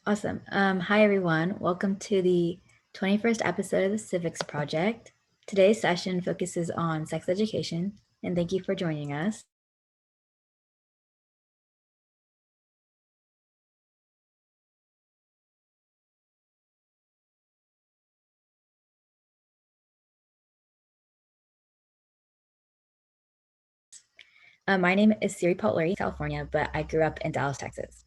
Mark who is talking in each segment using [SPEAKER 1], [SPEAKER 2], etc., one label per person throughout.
[SPEAKER 1] Awesome. Hi, everyone. Welcome to the 21st episode of the Civics Project. Today's session focuses on sex education, and thank you for joining us. My name is Siri Potluri, California, but I grew up in Dallas, Texas.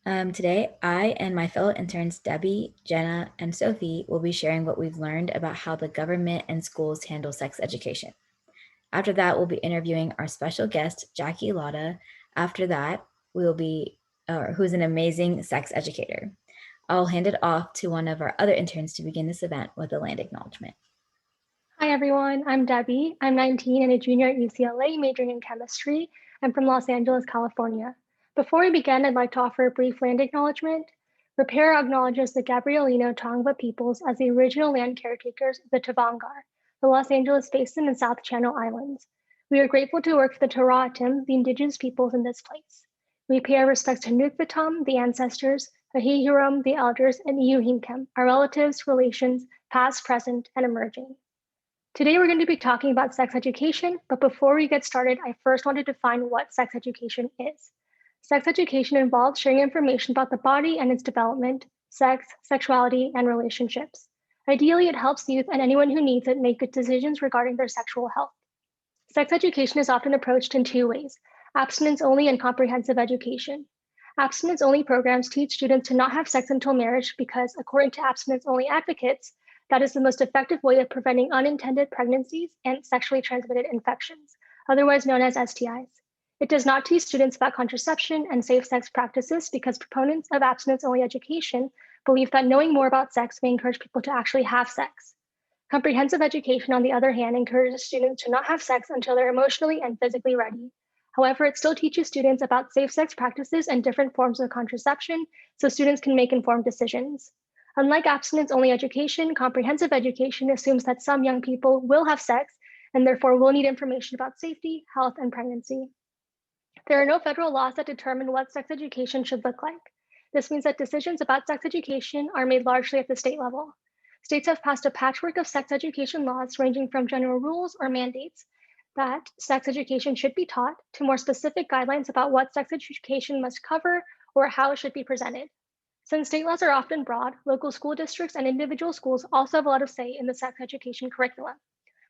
[SPEAKER 1] Today, I and my fellow interns, Debbie, Jenna, and Sophie, will be sharing what we've learned about how the government and schools handle sex education. After that, we'll be interviewing our special guest, Jackie Lara. After that, who's an amazing sex educator. I'll hand it off to one of our other interns to begin this event with a land acknowledgement.
[SPEAKER 2] Hi, everyone. I'm Debbie. I'm 19 and a junior at UCLA majoring in chemistry. I'm from Los Angeles, California. Before we begin, I'd like to offer a brief land acknowledgement. Repair acknowledges the Gabrielino Tongva peoples as the original land caretakers of the Tavangar, the Los Angeles Basin and South Channel Islands. We are grateful to work with the Taratim, the indigenous peoples in this place. We pay our respects to Nukvatam, the ancestors, Hahihiram, the elders, and Iuhinkem, our relatives, relations, past, present, and emerging. Today, we're going to be talking about sex education, but before we get started, I first want to define what sex education is. Sex education involves sharing information about the body and its development, sex, sexuality, and relationships. Ideally, it helps youth and anyone who needs it make good decisions regarding their sexual health. Sex education is often approached in two ways: abstinence only and comprehensive education. Abstinence only programs teach students to not have sex until marriage because, according to abstinence only advocates, that is the most effective way of preventing unintended pregnancies and sexually transmitted infections, otherwise known as STIs. It does not teach students about contraception and safe sex practices because proponents of abstinence only education believe that knowing more about sex may encourage people to actually have sex. Comprehensive education, on the other hand, encourages students to not have sex until they're emotionally and physically ready. However, it still teaches students about safe sex practices and different forms of contraception so students can make informed decisions. Unlike abstinence-only education, comprehensive education assumes that some young people will have sex and therefore will need information about safety, health, and pregnancy. There are no federal laws that determine what sex education should look like. This means that decisions about sex education are made largely at the state level. States have passed a patchwork of sex education laws ranging from general rules or mandates that sex education should be taught to more specific guidelines about what sex education must cover or how it should be presented. Since state laws are often broad, local school districts and individual schools also have a lot of say in the sex education curriculum.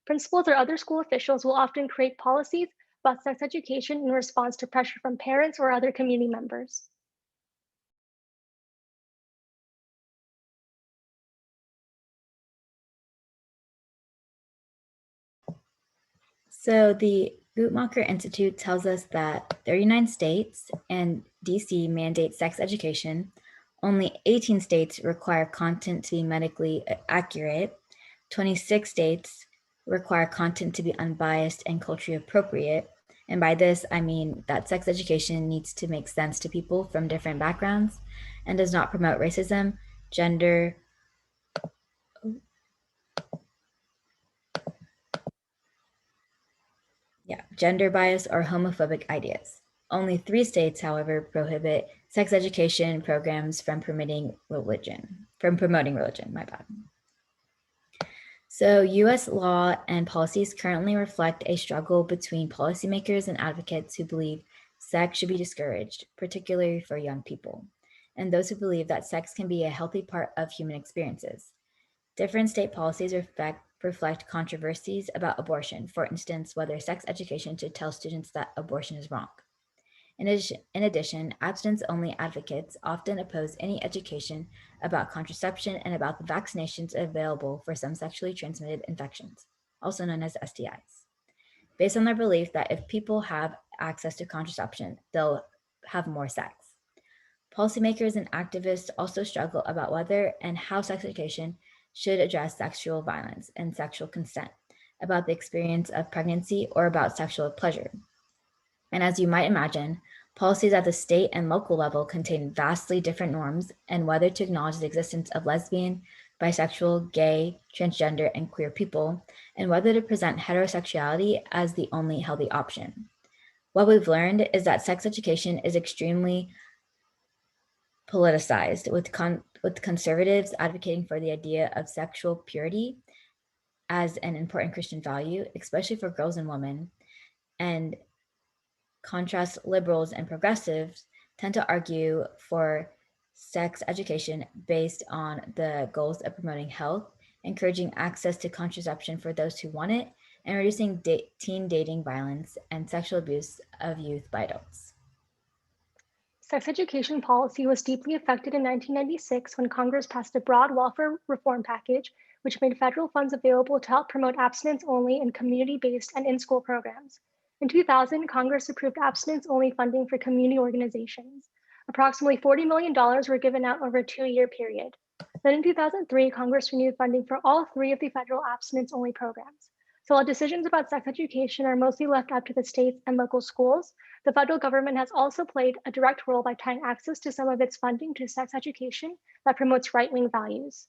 [SPEAKER 2] Principals or other school officials will often create policies about sex education in response to pressure from parents or other community members.
[SPEAKER 1] So the Guttmacher Institute tells us that 39 states and DC mandate sex education. Only 18 states require content to be medically accurate. 26 states require content to be unbiased and culturally appropriate. And by this, I mean that sex education needs to make sense to people from different backgrounds and does not promote racism, gender bias, or homophobic ideas. Only 3 states, however, prohibit sex education programs from promoting religion, my bad. So US law and policies currently reflect a struggle between policymakers and advocates who believe sex should be discouraged, particularly for young people, and those who believe that sex can be a healthy part of human experiences. Different state policies reflect controversies about abortion, for instance, whether sex education should tell students that abortion is wrong. In addition, abstinence-only advocates often oppose any education about contraception and about the vaccinations available for some sexually transmitted infections, also known as STIs, based on their belief that if people have access to contraception, they'll have more sex. Policymakers and activists also struggle about whether and how sex education should address sexual violence and sexual consent, about the experience of pregnancy, or about sexual pleasure. And as you might imagine, policies at the state and local level contain vastly different norms and whether to acknowledge the existence of lesbian, bisexual, gay, transgender, and queer people, and whether to present heterosexuality as the only healthy option. What we've learned is that sex education is extremely politicized, with conservatives advocating for the idea of sexual purity as an important Christian value, especially for girls and women, and contrast liberals and progressives tend to argue for sex education based on the goals of promoting health, encouraging access to contraception for those who want it, and reducing teen dating violence and sexual abuse of youth by adults.
[SPEAKER 2] Sex education policy was deeply affected in 1996 when Congress passed a broad welfare reform package, which made federal funds available to help promote abstinence only and community based and in school programs. In 2000, Congress approved abstinence only funding for community organizations. Approximately $40 million were given out over a 2-year period. Then in 2003, Congress renewed funding for all 3 of the federal abstinence only programs. So while decisions about sex education are mostly left up to the states and local schools, the federal government has also played a direct role by tying access to some of its funding to sex education that promotes right-wing values.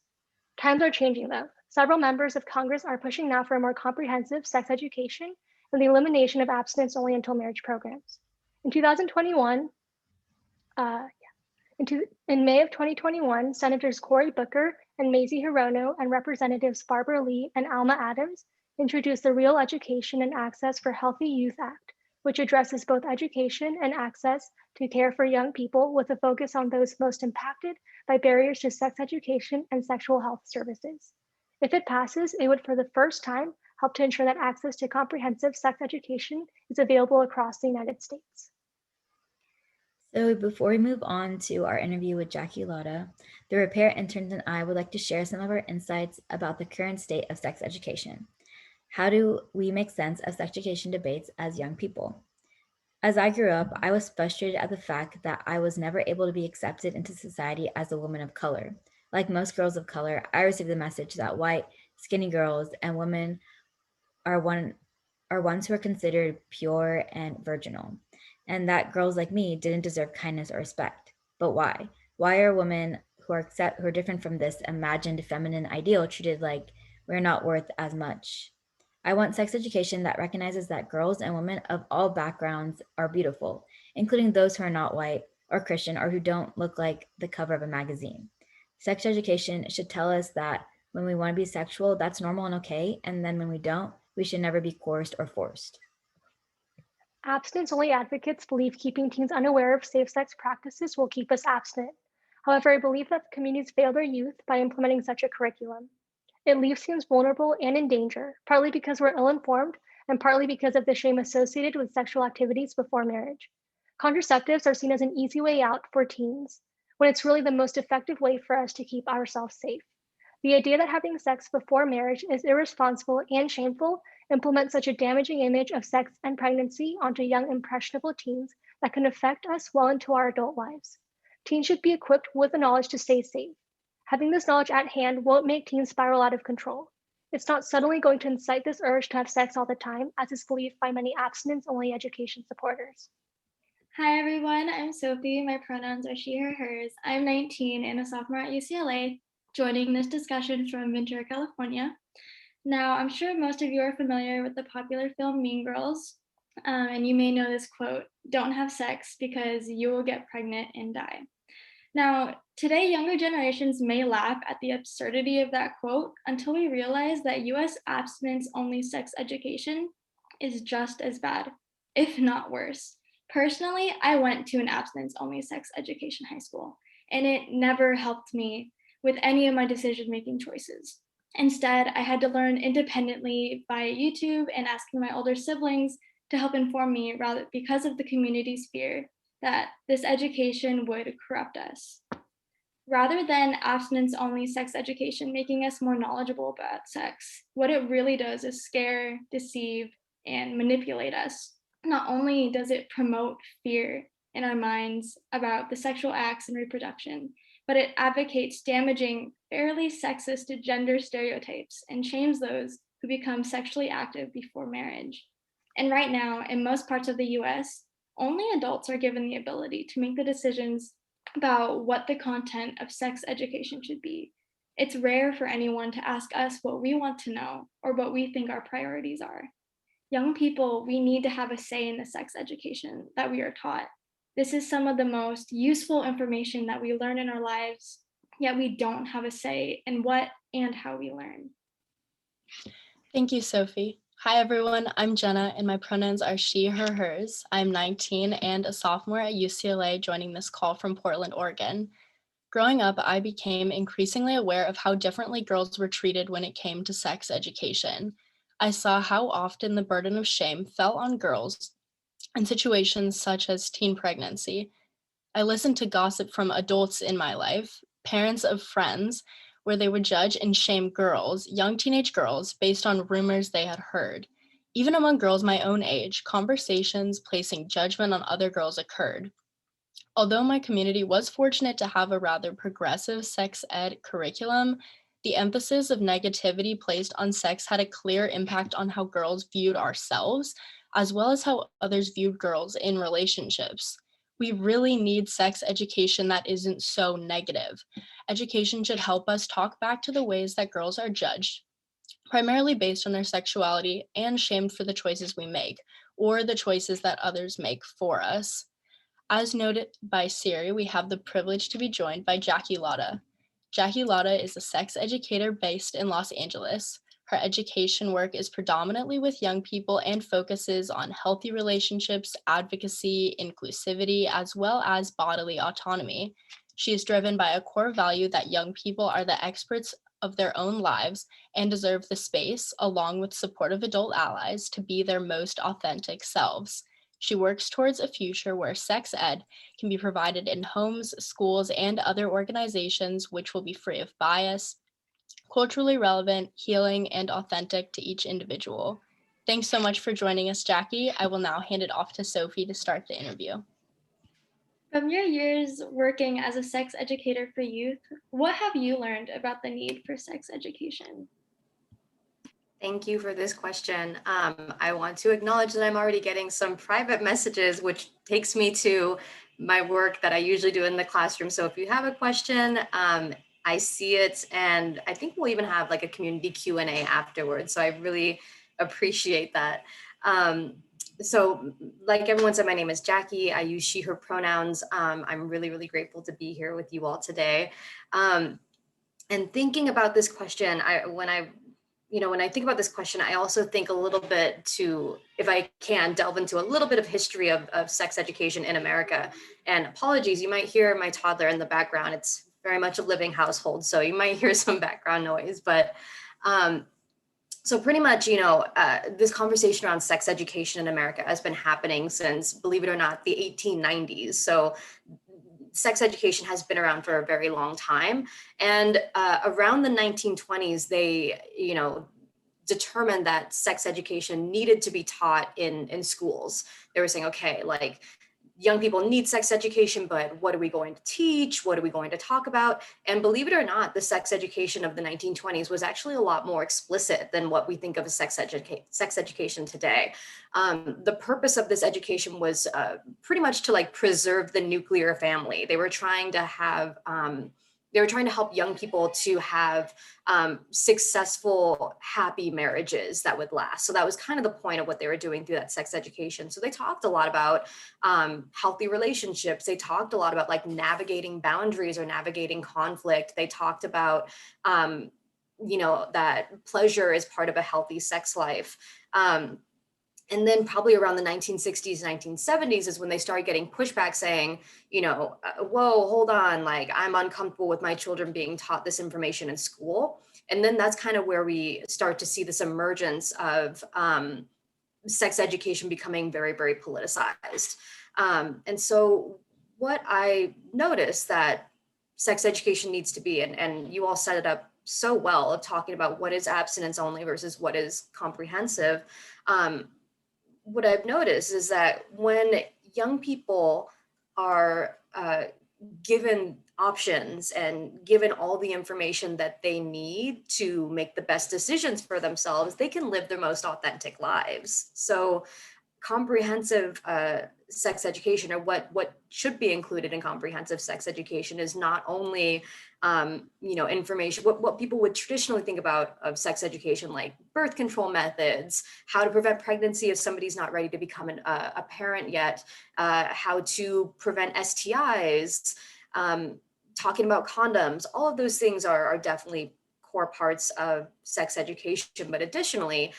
[SPEAKER 2] Times are changing though. Several members of Congress are pushing now for a more comprehensive sex education and the elimination of abstinence only until marriage programs. In 2021, in May of 2021, Senators Cory Booker and Mazie Hirono and Representatives Barbara Lee and Alma Adams introduced the Real Education and Access for Healthy Youth Act, which addresses both education and access to care for young people with a focus on those most impacted by barriers to sex education and sexual health services. If it passes, it would for the first time help to ensure that access to comprehensive sex education is available across the United States.
[SPEAKER 1] So before we move on to our interview with Jackie Lara, the repair interns and I would like to share some of our insights about the current state of sex education. How do we make sense of sex education debates as young people? As I grew up, I was frustrated at the fact that I was never able to be accepted into society as a woman of color. Like most girls of color, I received the message that white, skinny girls and women are ones who are considered pure and virginal, and that girls like me didn't deserve kindness or respect. But why? Why are women who are different from this imagined feminine ideal treated like we're not worth as much? I want sex education that recognizes that girls and women of all backgrounds are beautiful, including those who are not white or Christian or who don't look like the cover of a magazine. Sex education should tell us that when we want to be sexual, that's normal and okay, and then when we don't, we should never be coerced or forced.
[SPEAKER 2] Abstinence only advocates believe keeping teens unaware of safe sex practices will keep us abstinent. However, I believe that the communities fail their youth by implementing such a curriculum. It leaves teens vulnerable and in danger, partly because we're ill informed and partly because of the shame associated with sexual activities before marriage. Contraceptives are seen as an easy way out for teens, when it's really the most effective way for us to keep ourselves safe. The idea that having sex before marriage is irresponsible and shameful implements such a damaging image of sex and pregnancy onto young, impressionable teens that can affect us well into our adult lives. Teens should be equipped with the knowledge to stay safe. Having this knowledge at hand won't make teens spiral out of control. It's not suddenly going to incite this urge to have sex all the time, as is believed by many abstinence-only education supporters.
[SPEAKER 3] Hi everyone, I'm Sophie. My pronouns are she, her, hers. I'm 19 and a sophomore at UCLA, joining this discussion from Ventura, California. Now, I'm sure most of you are familiar with the popular film Mean Girls, and you may know this quote, "Don't have sex because you will get pregnant and die." Now, today, younger generations may laugh at the absurdity of that quote until we realize that US abstinence-only sex education is just as bad, if not worse. Personally, I went to an abstinence-only sex education high school, and it never helped me with any of my decision-making choices. Instead, I had to learn independently via YouTube and asking my older siblings to help inform me rather because of the community's fear that this education would corrupt us. Rather than abstinence-only sex education making us more knowledgeable about sex, what it really does is scare, deceive, and manipulate us. Not only does it promote fear in our minds about the sexual acts and reproduction, but it advocates damaging, fairly sexist gender stereotypes and shames those who become sexually active before marriage. And right now, in most parts of the US, only adults are given the ability to make the decisions about what the content of sex education should be. It's rare for anyone to ask us what we want to know or what we think our priorities are. Young people, we need to have a say in the sex education that we are taught. This is some of the most useful information that we learn in our lives, yet we don't have a say in what and how we learn.
[SPEAKER 4] Thank you, Sophie. Hi, everyone. I'm Jenna, and my pronouns are she, her, hers. I'm 19 and a sophomore at UCLA, joining this call from Portland, Oregon. Growing up, I became increasingly aware of how differently girls were treated when it came to sex education. I saw how often the burden of shame fell on girls in situations such as teen pregnancy. I listened to gossip from adults in my life, parents of friends, where they would judge and shame girls, young teenage girls, based on rumors they had heard. Even among girls my own age, conversations placing judgment on other girls occurred. Although my community was fortunate to have a rather progressive sex ed curriculum, the emphasis of negativity placed on sex had a clear impact on how girls viewed ourselves, as well as how others viewed girls in relationships. We really need sex education that isn't so negative. Education should help us talk back to the ways that girls are judged, primarily based on their sexuality and shamed for the choices we make, or the choices that others make for us. As noted by Siri, we have the privilege to be joined by Jackie Lara. Jackie Lara is a sex educator based in Los Angeles. Her education work is predominantly with young people and focuses on healthy relationships, advocacy, inclusivity, as well as bodily autonomy. She is driven by a core value that young people are the experts of their own lives and deserve the space, along with supportive adult allies, to be their most authentic selves. She works towards a future where sex ed can be provided in homes, schools, and other organizations which will be free of bias, culturally relevant, healing, and authentic to each individual. Thanks so much for joining us, Jackie. I will now hand it off to Sophie to start the interview.
[SPEAKER 3] From your years working as a sex educator for youth, what have you learned about the need for sex education?
[SPEAKER 5] Thank you for this question. I want to acknowledge that I'm already getting some private messages, which takes me to my work that I usually do in the classroom. So if you have a question, I see it, and I think we'll even have like a community Q&A afterwards. So I really appreciate that. So like everyone said, my name is Jackie. I use she, her pronouns. I'm really, really grateful to be here with you all today. And thinking about this question, when I think about this question, I also think a little bit to, if I can, delve into a little bit of history of sex education in America. And apologies, you might hear my toddler in the background. It's very much a living household, so you might hear some background noise. But so pretty much, this conversation around sex education in America has been happening since, believe it or not, the 1890s. So sex education has been around for a very long time. And around the 1920s, they, determined that sex education needed to be taught in schools. They were saying, okay, like young people need sex education, but what are we going to teach? What are we going to talk about? And believe it or not, the sex education of the 1920s was actually a lot more explicit than what we think of as sex education today. The purpose of this education was pretty much to like preserve the nuclear family. They were trying to help young people to have successful, happy marriages that would last. So that was kind of the point of what they were doing through that sex education. So they talked a lot about healthy relationships. They talked a lot about like navigating boundaries or navigating conflict. They talked about, that pleasure is part of a healthy sex life. And then probably around the 1960s, 1970s is when they started getting pushback saying, whoa, hold on, like I'm uncomfortable with my children being taught this information in school. And then that's kind of where we start to see this emergence of sex education becoming very, very politicized. And so what I noticed that sex education needs to be, and you all set it up so well of talking about what is abstinence only versus what is comprehensive. What I've noticed is that when young people are given options and given all the information that they need to make the best decisions for themselves, they can live their most authentic lives. So comprehensive sex education, or what should be included in comprehensive sex education, is not only information, what people would traditionally think about of sex education, like birth control methods, how to prevent pregnancy if somebody's not ready to become a parent yet, how to prevent STIs, talking about condoms. All of those things are definitely core parts of sex education. But additionally,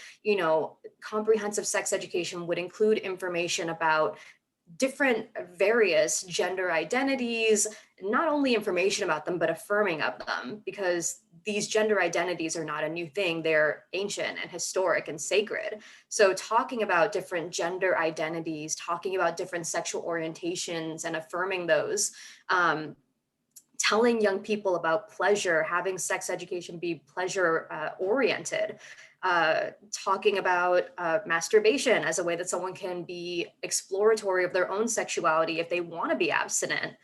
[SPEAKER 5] comprehensive sex education would include information about different various gender identities, not only information about them, but affirming of them, because these gender identities are not a new thing. They're ancient and historic and sacred. So talking about different gender identities, talking about different sexual orientations and affirming those, telling young people about pleasure, having sex education be pleasure oriented, talking about masturbation as a way that someone can be exploratory of their own sexuality if they want to be abstinent,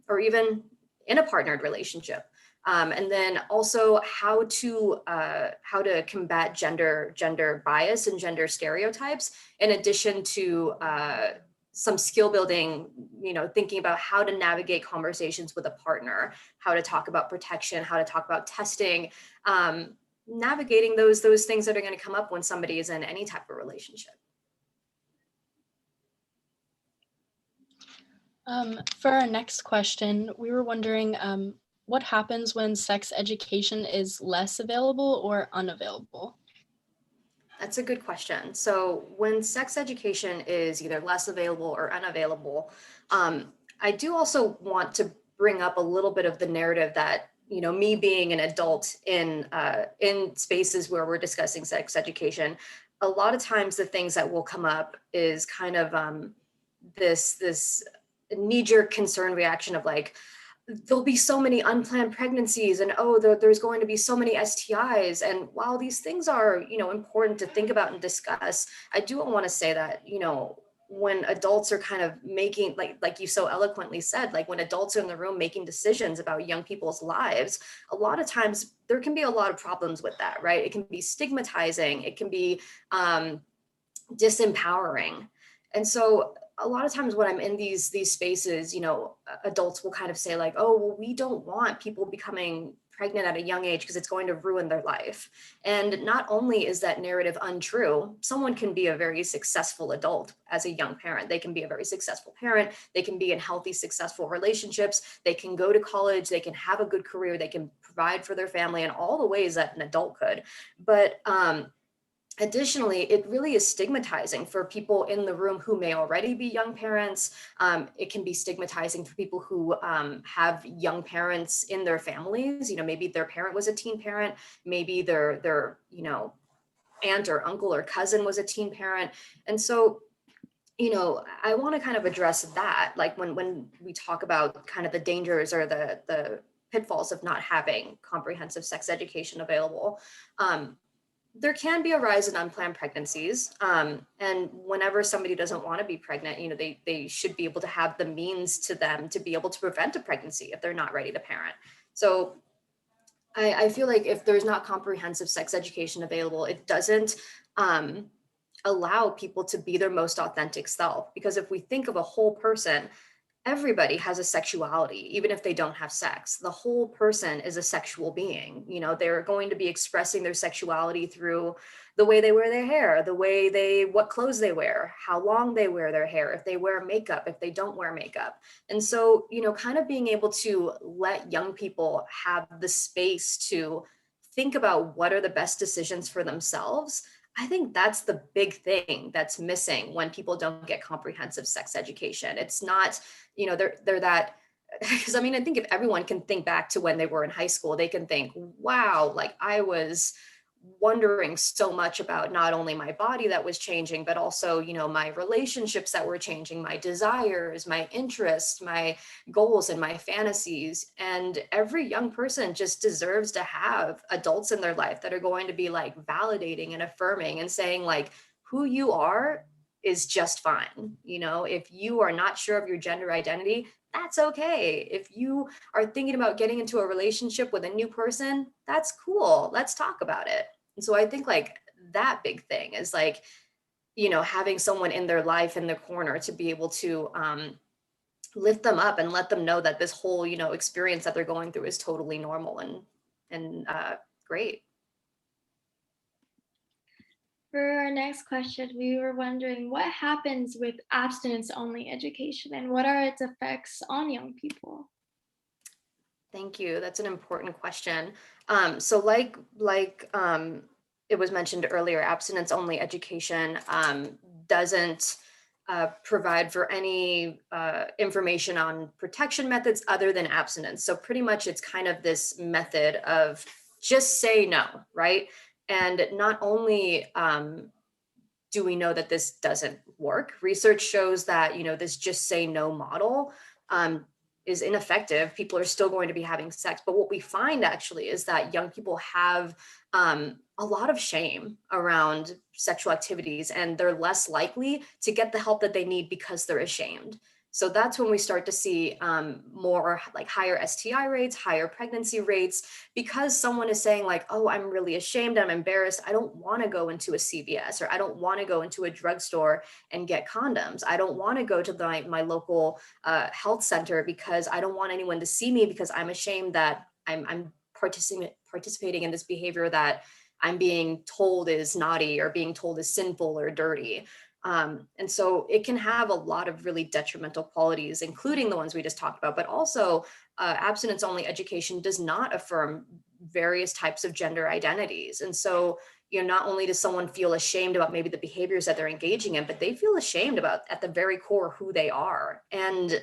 [SPEAKER 5] or even in a partnered relationship. And then also how to combat gender bias and gender stereotypes, in addition to some skill building, thinking about how to navigate conversations with a partner, how to talk about protection, how to talk about testing, navigating those things that are going to come up when somebody is in any type of relationship.
[SPEAKER 4] For our next question, we were wondering what happens when sex education is less available or unavailable?
[SPEAKER 5] That's a good question. So when sex education is either less available or unavailable, I do also want to bring up a little bit of the narrative that, me being an adult in spaces where we're discussing sex education, a lot of times the things that will come up is kind of this knee-jerk concern reaction of like, there'll be so many unplanned pregnancies, and there's going to be so many STIs. And while these things are, important to think about and discuss, I do want to say that, when adults are kind of making, like you so eloquently said, like when adults are in the room making decisions about young people's lives, a lot of times there can be a lot of problems with that, right? It can be stigmatizing, it can be disempowering. And so a lot of times when I'm in these spaces, adults will kind of say like, oh, well, we don't want people becoming pregnant at a young age because it's going to ruin their life. And not only is that narrative untrue, someone can be a very successful adult as a young parent. They can be a very successful parent. They can be in healthy, successful relationships. They can go to college. They can have a good career. They can provide for their family in all the ways that an adult could. But additionally, it really is stigmatizing for people in the room who may already be young parents. It can be stigmatizing for people who have young parents in their families. Maybe their parent was a teen parent, maybe their aunt or uncle or cousin was a teen parent. And so, I want to kind of address that, like when we talk about kind of the dangers or the pitfalls of not having comprehensive sex education available. There can be a rise in unplanned pregnancies. And whenever somebody doesn't want to be pregnant, they should be able to have the means to them to be able to prevent a pregnancy if they're not ready to parent. So I feel like if there's not comprehensive sex education available, it doesn't allow people to be their most authentic self. Because if we think of a whole person, everybody has a sexuality, even if they don't have sex. The whole person is a sexual being. They're going to be expressing their sexuality through the way they wear their hair, what clothes they wear, how long they wear their hair, if they wear makeup, if they don't wear makeup. And so, kind of being able to let young people have the space to think about what are the best decisions for themselves. I think that's the big thing that's missing when people don't get comprehensive sex education. It's not, they're that, because I think if everyone can think back to when they were in high school, they can think, wow, like I was wondering so much about not only my body that was changing, but also, my relationships that were changing, my desires, my interests, my goals, and my fantasies. And every young person just deserves to have adults in their life that are going to be like validating and affirming and saying like, who you are is just fine. If you are not sure of your gender identity, that's okay. If you are thinking about getting into a relationship with a new person, that's cool. Let's talk about it. And so I think like that big thing is like, having someone in their life, in their corner, to be able to lift them up and let them know that this whole, experience that they're going through is totally normal and great.
[SPEAKER 3] For our next question, we were wondering what happens with abstinence-only education and what are its effects on young people?
[SPEAKER 5] Thank you. That's an important question. So like it was mentioned earlier, abstinence-only education doesn't provide for any information on protection methods other than abstinence. So pretty much it's kind of this method of just say no, right? And not only do we know that this doesn't work, research shows that, this just say no model is ineffective. People are still going to be having sex. But what we find actually is that young people have a lot of shame around sexual activities, and they're less likely to get the help that they need because they're ashamed. So that's when we start to see more like higher STI rates, higher pregnancy rates, because someone is saying like, oh, I'm really ashamed, I'm embarrassed, I don't want to go into a CVS, or I don't want to go into a drugstore and get condoms. I don't want to go to my local health center because I don't want anyone to see me because I'm ashamed that I'm participating in this behavior that I'm being told is naughty or being told is sinful or dirty. And so it can have a lot of really detrimental qualities, including the ones we just talked about, but also abstinence-only education does not affirm various types of gender identities. And so, not only does someone feel ashamed about maybe the behaviors that they're engaging in, but they feel ashamed about at the very core who they are. And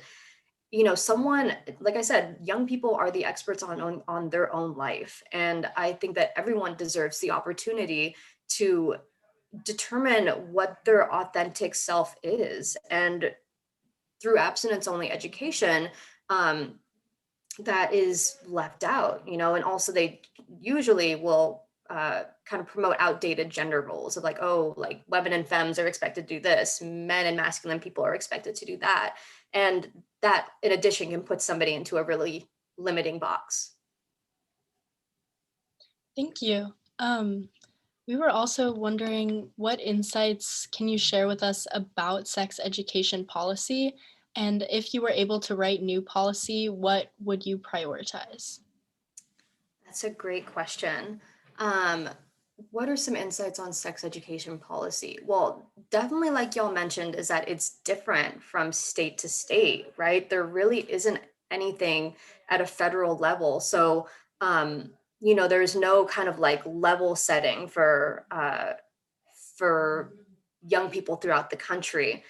[SPEAKER 5] someone, like I said, young people are the experts on their own life. And I think that everyone deserves the opportunity to determine what their authentic self is. And through abstinence only education, that is left out, and also they usually will kind of promote outdated gender roles of like, oh, like women and femmes are expected to do this, men and masculine people are expected to do that. And that in addition can put somebody into a really limiting box.
[SPEAKER 4] Thank you. We were also wondering, what insights can you share with us about sex education policy? And if you were able to write new policy, what would you prioritize?
[SPEAKER 5] That's a great question. What are some insights on sex education policy? Well, definitely, like y'all mentioned, is that it's different from state to state, right? There really isn't anything at a federal level. So, there's no kind of like level setting for young people throughout the country.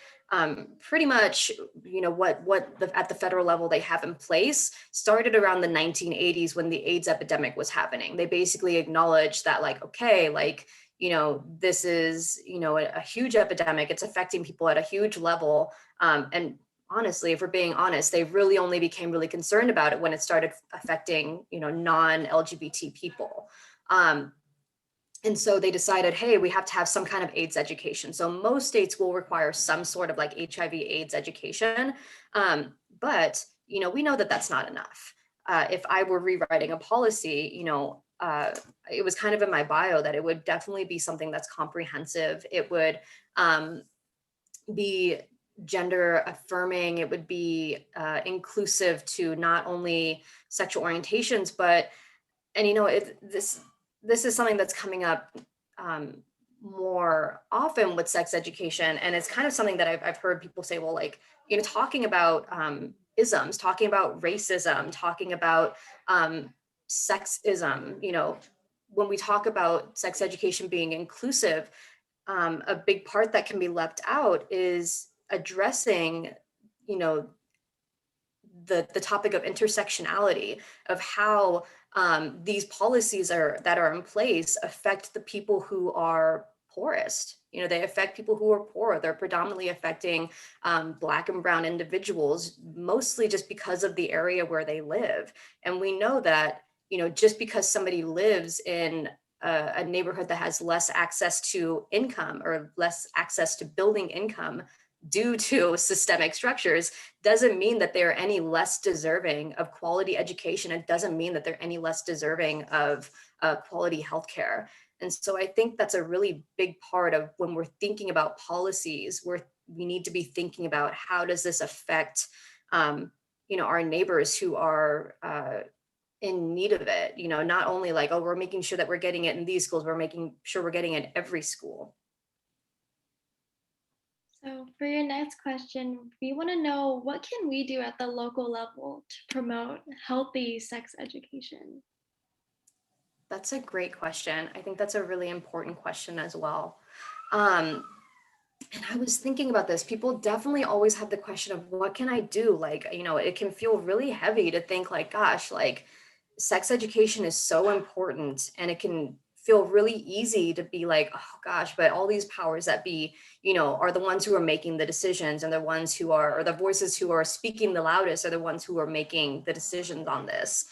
[SPEAKER 5] Pretty much, at the federal level they have in place started around the 1980s when the AIDS epidemic was happening. They basically acknowledged that like, okay, like, this is, a huge epidemic. It's affecting people at a huge level. And honestly, if we're being honest, they really only became really concerned about it when it started affecting, non-LGBT people. And so they decided, hey, we have to have some kind of AIDS education. So most states will require some sort of like HIV AIDS education. But, we know that that's not enough. If I were rewriting a policy, it was kind of in my bio that it would definitely be something that's comprehensive. It would be gender affirming. It would be inclusive to not only sexual orientations, but, and this is something that's coming up more often with sex education. And it's kind of something that I've heard people say, well, like, talking about isms, talking about racism, talking about sexism, when we talk about sex education being inclusive, a big part that can be left out is addressing, the topic of intersectionality, of how these policies that are in place affect the people who are poorest. They affect people who are poor. They're predominantly affecting Black and Brown individuals, mostly just because of the area where they live. And we know that, just because somebody lives in a neighborhood that has less access to income or less access to building income due to systemic structures doesn't mean that they're any less deserving of quality education. It doesn't mean that they're any less deserving of quality healthcare. And so I think that's a really big part of when we're thinking about policies, we need to be thinking about how does this affect, our neighbors who are in need of it, not only like, oh, we're making sure that we're getting it in these schools, we're making sure we're getting it in every school.
[SPEAKER 3] So for your next question, we want to know, what can we do at the local level to promote healthy sex education?
[SPEAKER 5] That's a great question. I think that's a really important question as well. And I was thinking about this. People definitely always have the question of what can I do? Like, it can feel really heavy to think like, gosh, like sex education is so important, and it can feel really easy to be like, oh gosh, but all these powers that be, are the ones who are making the decisions, and the ones who are, or the voices who are speaking the loudest are the ones who are making the decisions on this.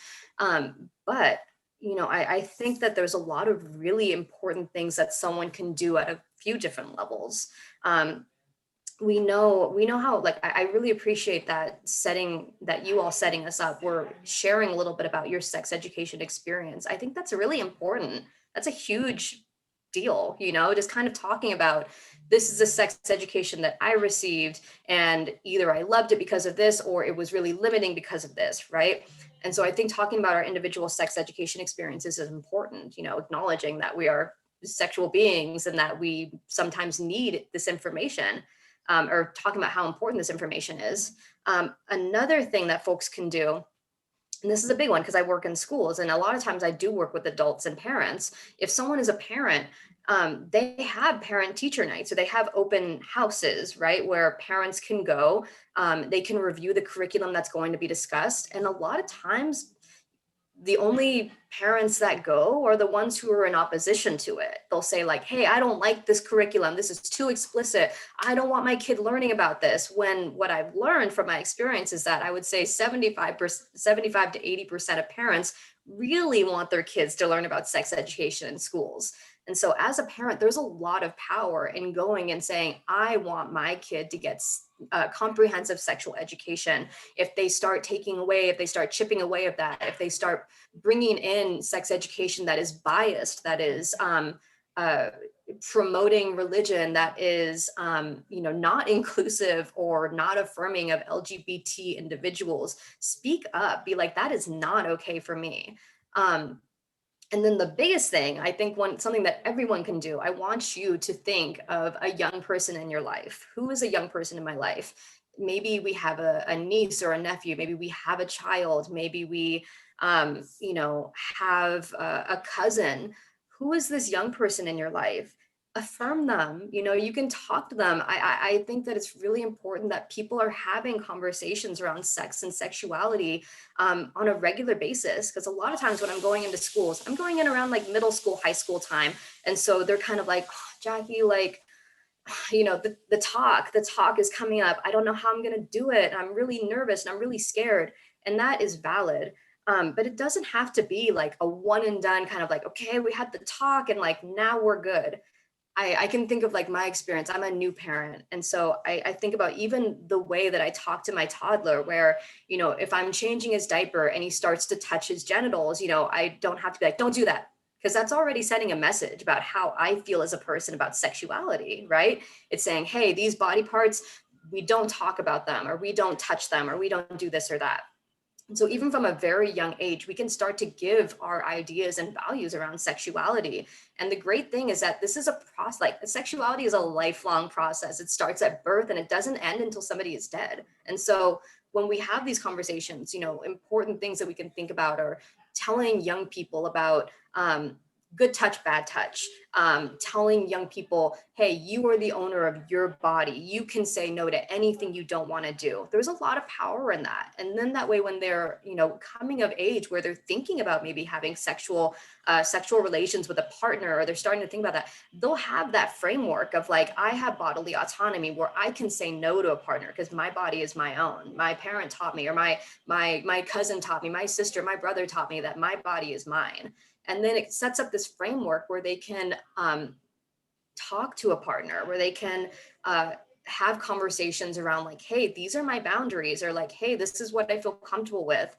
[SPEAKER 5] But I think that there's a lot of really important things that someone can do at a few different levels. Um, we know how, like, I really appreciate that you all setting us up. We're sharing a little bit about your sex education experience. I think that's really important. That's a huge deal, just kind of talking about, this is a sex education that I received, and either I loved it because of this, or it was really limiting because of this, right? And so I think talking about our individual sex education experiences is important, acknowledging that we are sexual beings and that we sometimes need this information, or talking about how important this information is. Another thing that folks can do, and this is a big one because I work in schools, and a lot of times I do work with adults and parents. If someone is a parent, they have parent teacher nights, so they have open houses, right, where parents can go. They can review the curriculum that's going to be discussed. And a lot of times, the only parents that go are the ones who are in opposition to it. They'll say like, hey, I don't like this curriculum. This is too explicit. I don't want my kid learning about this. When what I've learned from my experience is that I would say 75 to 80% of parents really want their kids to learn about sex education in schools. And so as a parent, there's a lot of power in going and saying, I want my kid to get comprehensive sexual education. If they start chipping away at that, if they start bringing in sex education that is biased, that is promoting religion, that is not inclusive or not affirming of LGBT individuals, speak up, be like, that is not okay for me. And then the biggest thing, I think, something that everyone can do, I want you to think of a young person in your life. Who is a young person in my life? Maybe we have a niece or a nephew. Maybe we have a child. Maybe we, have a cousin. Who is this young person in your life? Affirm them. You can talk to them. I think that it's really important that people are having conversations around sex and sexuality on a regular basis, because a lot of times when I'm going into schools, I'm going in around like middle school, high school time, and so they're kind of like, oh, Jackie, like, the talk is coming up. I don't know how I'm going to do it. I'm really nervous and I'm really scared, and that is valid. But it doesn't have to be like a one and done kind of like, okay, we had the talk and like now we're good. I can think of like my experience. I'm a new parent. And so I think about even the way that I talk to my toddler, where, if I'm changing his diaper and he starts to touch his genitals, I don't have to be like, don't do that. Because that's already sending a message about how I feel as a person about sexuality, right? It's saying, hey, these body parts, we don't talk about them, or we don't touch them, or we don't do this or that. And so even from a very young age, we can start to give our ideas and values around sexuality. And the great thing is that this is a process, like sexuality is a lifelong process. It starts at birth and it doesn't end until somebody is dead. And so when we have these conversations, important things that we can think about are telling young people about good touch, bad touch, telling young people, hey, you are the owner of your body. You can say no to anything you don't want to do. There's a lot of power in that. And then that way, when they're, coming of age, where they're thinking about maybe having sexual relations with a partner, or they're starting to think about that, they'll have that framework of like, I have bodily autonomy where I can say no to a partner because my body is my own. My parent taught me, or my cousin taught me, my sister, my brother taught me that my body is mine. And then it sets up this framework where they can talk to a partner, where they can have conversations around like, hey, these are my boundaries, or like, hey, this is what I feel comfortable with.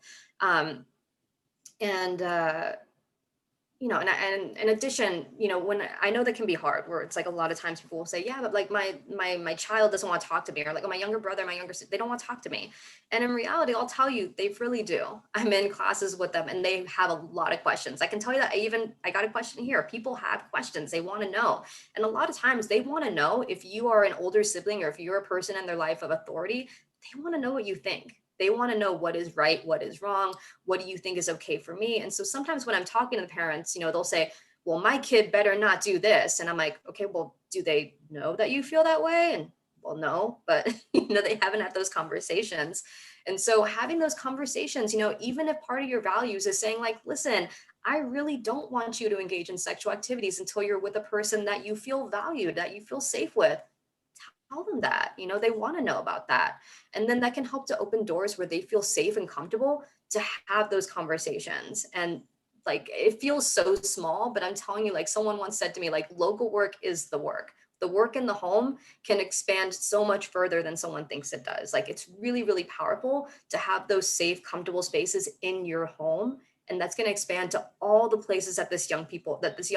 [SPEAKER 5] and in addition, when I know that can be hard, where it's like a lot of times people will say, yeah, but like my child doesn't want to talk to me, or like my younger brother, my younger sister, they don't want to talk to me. And in reality, I'll tell you, they really do. I'm in classes with them and they have a lot of questions. I can tell you that I got a question here. People have questions, they want to know. And a lot of times they want to know, if you are an older sibling or if you're a person in their life of authority, they want to know what you think. They want to know what is right, what is wrong, what do you think is okay for me? And so sometimes when I'm talking to the parents, they'll say, well, my kid better not do this. And I'm like, okay, well, do they know that you feel that way? And well, no, but they haven't had those conversations. And so having those conversations, even if part of your values is saying like, listen, I really don't want you to engage in sexual activities until you're with a person that you feel valued, that you feel safe with. Tell them that, they want to know about that. And then that can help to open doors where they feel safe and comfortable to have those conversations. And like, it feels so small, but I'm telling you, like someone once said to me, like, local work is the work. The work in the home can expand so much further than someone thinks it does. Like, it's really, really powerful to have those safe, comfortable spaces in your home. And that's going to expand to all the places that this young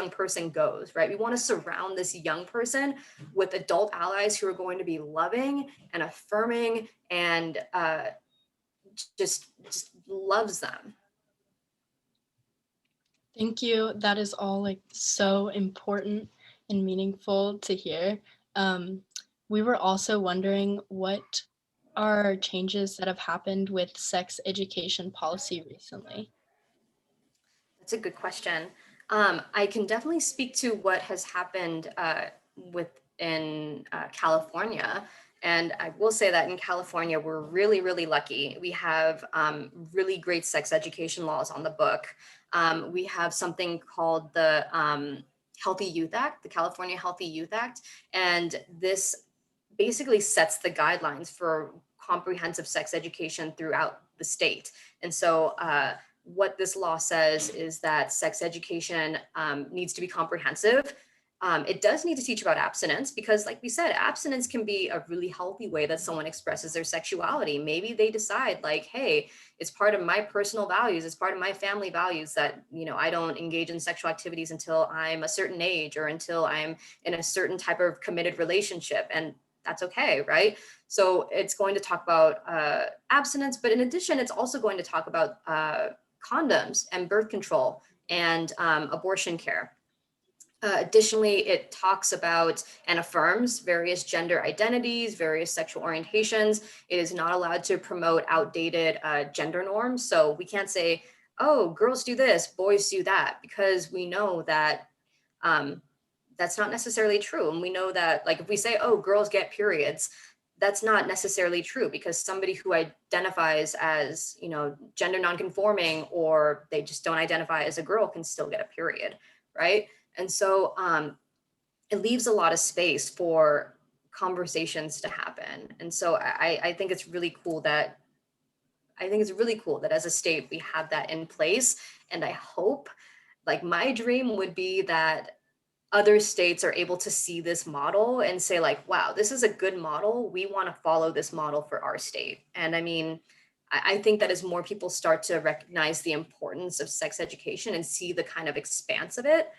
[SPEAKER 5] person goes, right? We want to surround this young person with adult allies who are going to be loving and affirming and just loves them.
[SPEAKER 4] Thank you. That is all like so important and meaningful to hear. We were also wondering, what are changes that have happened with sex education policy recently?
[SPEAKER 5] That's a good question. I can definitely speak to what has happened within California. And I will say that in California, we're really, really lucky. We have really great sex education laws on the book. We have something called the Healthy Youth Act, the California Healthy Youth Act. And this basically sets the guidelines for comprehensive sex education throughout the state. And so what this law says is that sex education needs to be comprehensive. It does need to teach about abstinence because, like we said, abstinence can be a really healthy way that someone expresses their sexuality. Maybe they decide like, hey, it's part of my personal values, it's part of my family values that, I don't engage in sexual activities until I'm a certain age or until I'm in a certain type of committed relationship. And that's okay, right? So it's going to talk about abstinence, but in addition, it's also going to talk about condoms and birth control and abortion care. Additionally, it talks about and affirms various gender identities, various sexual orientations. It is not allowed to promote outdated gender norms. So we can't say, oh, girls do this, boys do that, because we know that that's not necessarily true. And we know that, like, if we say, oh, girls get periods, that's not necessarily true, because somebody who identifies as, gender nonconforming, or they just don't identify as a girl, can still get a period, right? And so it leaves a lot of space for conversations to happen. And so I think it's really cool that as a state we have that in place. And I hope, like, my dream would be that other states are able to see this model and say like, wow, this is a good model. We want to follow this model for our state. And I mean, I think that as more people start to recognize the importance of sex education and see the kind of expanse of it,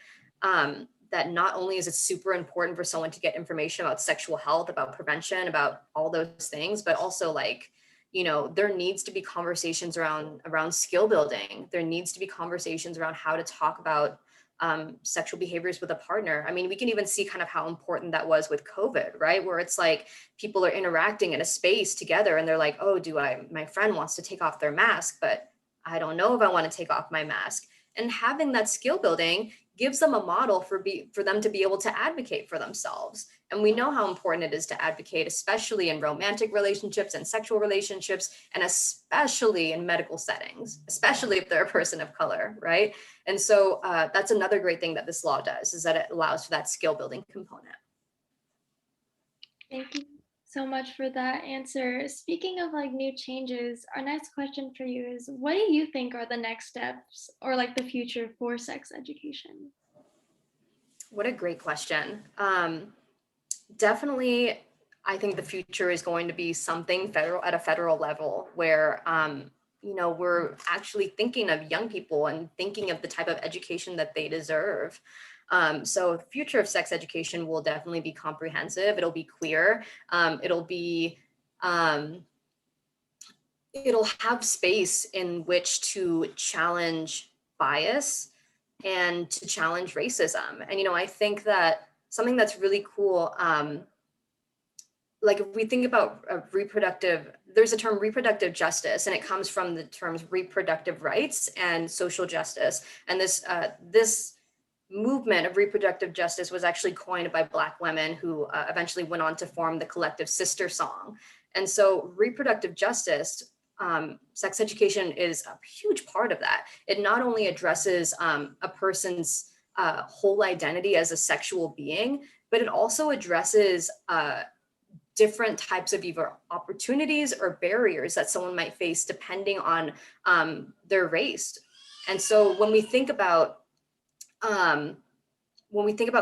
[SPEAKER 5] that not only is it super important for someone to get information about sexual health, about prevention, about all those things, but also like, there needs to be conversations around skill building. There needs to be conversations around how to talk about sexual behaviors with a partner. I mean, we can even see kind of how important that was with COVID, right? Where it's like people are interacting in a space together and they're like, oh, my friend wants to take off their mask, but I don't know if I want to take off my mask. And having that skill building gives them a model for them to be able to advocate for themselves. And we know how important it is to advocate, especially in romantic relationships and sexual relationships, and especially in medical settings, especially if they're a person of color, right? And so that's another great thing that this law does, is that it allows for that skill building component.
[SPEAKER 3] Thank you so much for that answer. Speaking of like new changes, our next question for you is, what do you think are the next steps or like the future for sex education?
[SPEAKER 5] What a great question. Definitely, I think the future is going to be something at a federal level where, we're actually thinking of young people and thinking of the type of education that they deserve. So the future of sex education will definitely be comprehensive. It'll be queer. It'll have space in which to challenge bias and to challenge racism. And, I think that something that's really cool, like if we think about there's a term reproductive justice, and it comes from the terms reproductive rights and social justice. And this movement of reproductive justice was actually coined by Black women who eventually went on to form the collective Sister Song. And so reproductive justice, sex education is a huge part of that. It not only addresses a person's whole identity as a sexual being, but it also addresses different types of either opportunities or barriers that someone might face depending on their race. And so when we think about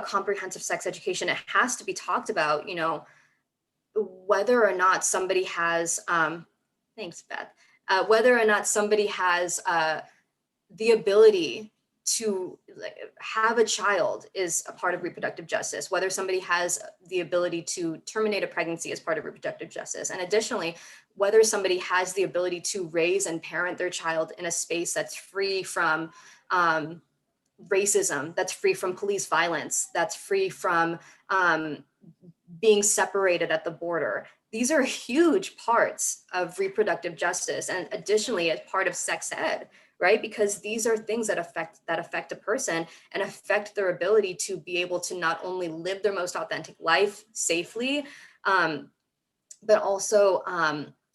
[SPEAKER 5] comprehensive sex education, it has to be talked about, whether or not somebody has, thanks, Beth, whether or not somebody has the ability to have a child is a part of reproductive justice, whether somebody has the ability to terminate a pregnancy as part of reproductive justice. And additionally, whether somebody has the ability to raise and parent their child in a space that's free from racism, that's free from police violence, that's free from being separated at the border. These are huge parts of reproductive justice, and additionally as part of sex ed, right? Because these are things that affect a person and affect their ability to be able to not only live their most authentic life safely, but also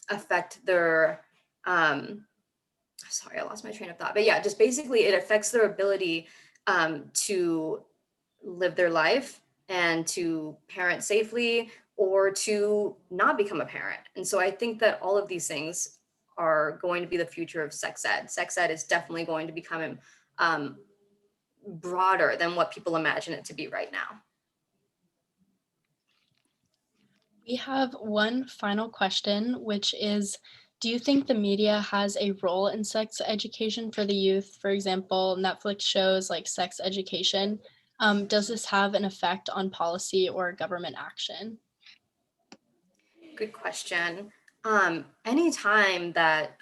[SPEAKER 5] affect their, sorry, I lost my train of thought. But yeah, just basically it affects their ability to live their life and to parent safely or to not become a parent. And so I think that all of these things are going to be the future of sex ed. Sex ed is definitely going to become broader than what people imagine it to be right now.
[SPEAKER 4] We have one final question, which is, do you think the media has a role in sex education for the youth? For example, Netflix shows like Sex Education. Does this have an effect on policy or government action?
[SPEAKER 5] Good question. Anytime that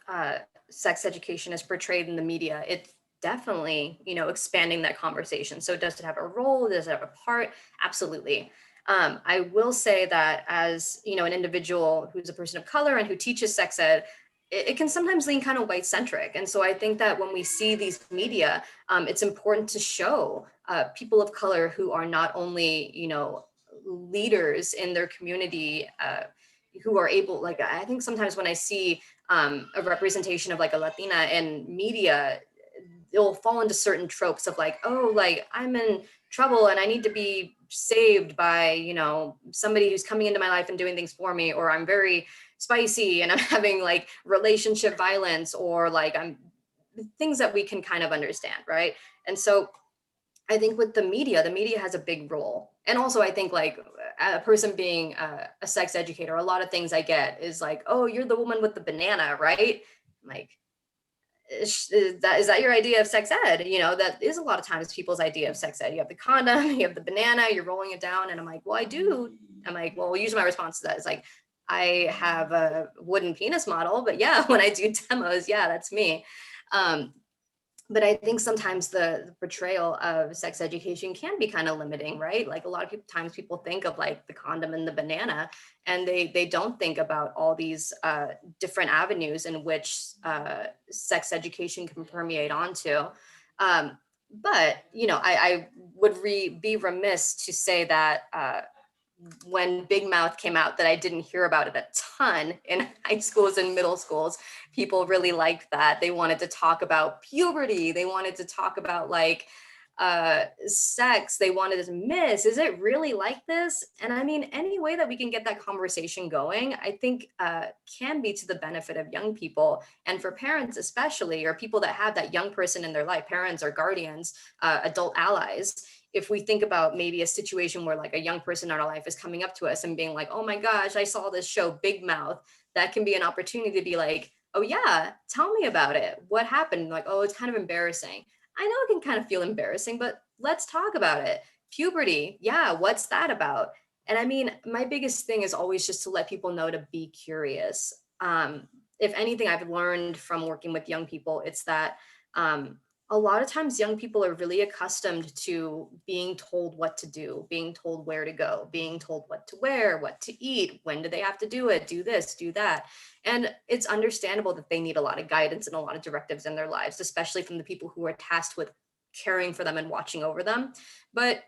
[SPEAKER 5] sex education is portrayed in the media, it's definitely, expanding that conversation. So does it have a role? Does it have a part? Absolutely. I will say that as, an individual who's a person of color and who teaches sex ed, it can sometimes lean kind of white centric. And so I think that when we see these media, it's important to show people of color who are not only, leaders in their community, who are able, like, I think sometimes when I see a representation of like a Latina in media, it'll fall into certain tropes of like, oh, like I'm in trouble and I need to be saved by, somebody who's coming into my life and doing things for me, or I'm very spicy and I'm having like relationship violence, or like I'm things that we can kind of understand, right? And so I think with the media has a big role. And also I think like a person being a sex educator, a lot of things I get is like, oh, you're the woman with the banana, right? I'm like, is that your idea of sex ed? That is a lot of times people's idea of sex ed. You have the condom, you have the banana, you're rolling it down. And I'm like, well, I do. I'm like, well, usually my response to that is like, I have a wooden penis model, but yeah, when I do demos, yeah, that's me. But I think sometimes the portrayal of sex education can be kind of limiting, right? Like a lot of times people think of like the condom and the banana, and they don't think about all these different avenues in which sex education can permeate onto. But, I would be remiss to say that when Big Mouth came out, that I didn't hear about it a ton in high schools and middle schools. People really liked that. They wanted to talk about puberty. They wanted to talk about like sex. They wanted to miss, is it really like this? And I mean, any way that we can get that conversation going, I think can be to the benefit of young people, and for parents especially, or people that have that young person in their life, parents or guardians, adult allies. If we think about maybe a situation where like a young person in our life is coming up to us and being like, oh my gosh, I saw this show Big Mouth, that can be an opportunity to be like, oh yeah, tell me about it. What happened? Like, oh, it's kind of embarrassing. I know it can kind of feel embarrassing, but let's talk about it. Puberty, yeah, what's that about? And I mean, my biggest thing is always just to let people know to be curious. If anything I've learned from working with young people, it's that a lot of times young people are really accustomed to being told what to do, being told where to go, being told what to wear, what to eat, when do they have to do it, do this, do that. And it's understandable that they need a lot of guidance and a lot of directives in their lives, especially from the people who are tasked with caring for them and watching over them. But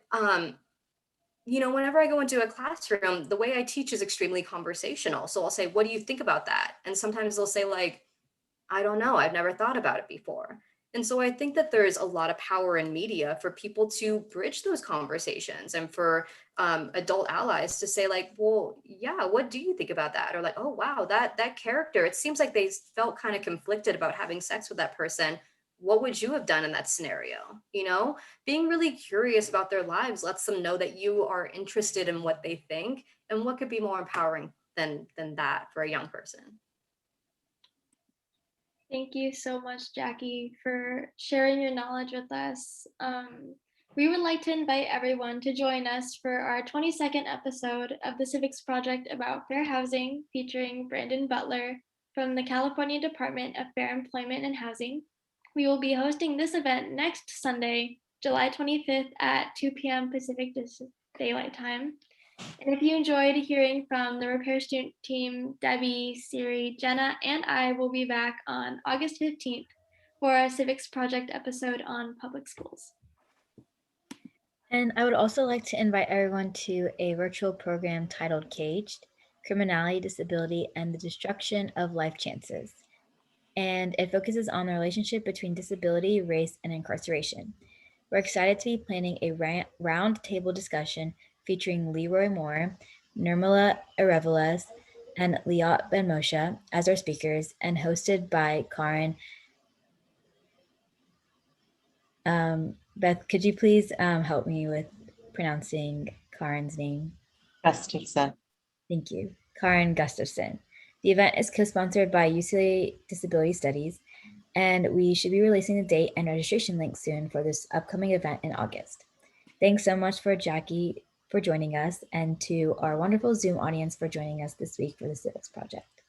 [SPEAKER 5] whenever I go into a classroom, the way I teach is extremely conversational. So I'll say, what do you think about that? And sometimes they'll say, like, I don't know, I've never thought about it before. And so I think that there's a lot of power in media for people to bridge those conversations and for adult allies to say, like, well, yeah, what do you think about that? Or like, oh, wow, that character, it seems like they felt kind of conflicted about having sex with that person. What would you have done in that scenario? Being really curious about their lives lets them know that you are interested in what they think, and what could be more empowering than that for a young person.
[SPEAKER 3] Thank you so much, Jackie, for sharing your knowledge with us. We would like to invite everyone to join us for our 22nd episode of the Civics Project about fair housing, featuring Brandon Butler from the California Department of Fair Employment and Housing. We will be hosting this event next Sunday, July 25th at 2 p.m. Pacific Daylight Time. And if you enjoyed hearing from the repair student team, Debbie, Siri, Jenna, and I will be back on August 15th for our Civics Project episode on public schools.
[SPEAKER 1] And I would also like to invite everyone to a virtual program titled Caged: Criminality, Disability, and the Destruction of Life Chances. And it focuses on the relationship between disability, race, and incarceration. We're excited to be planning a round table discussion featuring Leroy Moore, Nirmala Arevalas, and Liat Ben Moshe as our speakers, and hosted by Karin. Beth, could you please help me with pronouncing Karin's name?
[SPEAKER 6] Gustafson.
[SPEAKER 1] Thank you. Karin Gustafson. The event is co-sponsored by UCLA Disability Studies, and we should be releasing the date and registration link soon for this upcoming event in August. Thanks so much for Jackie for joining us, and to our wonderful Zoom audience for joining us this week for the Civics Project.